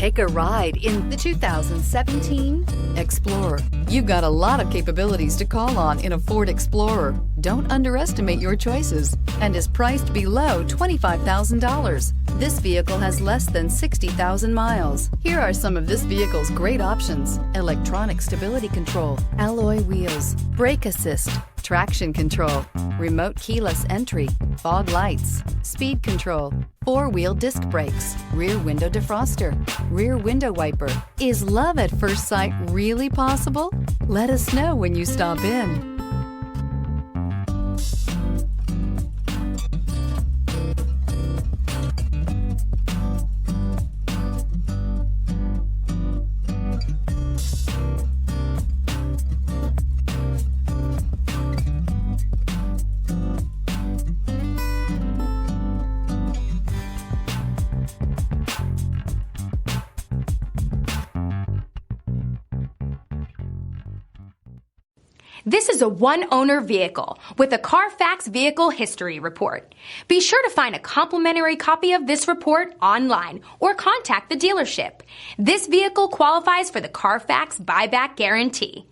Take a ride in the 2017 Explorer. You've got a lot of capabilities to call on in a Ford Explorer. Don't underestimate your choices, and is priced below $25,000. This vehicle has less than 60,000 miles. Here are some of this vehicle's great options: electronic stability control, alloy wheels, brake assist, traction control, remote keyless entry, fog lights, speed control, four-wheel disc brakes, rear window defroster, rear window wiper. Is love at first sight really possible? Let us know when you stop in. This is a one-owner vehicle with a CARFAX Vehicle History Report. Be sure to find a complimentary copy of this report online or contact the dealership. This vehicle qualifies for the CARFAX Buyback Guarantee.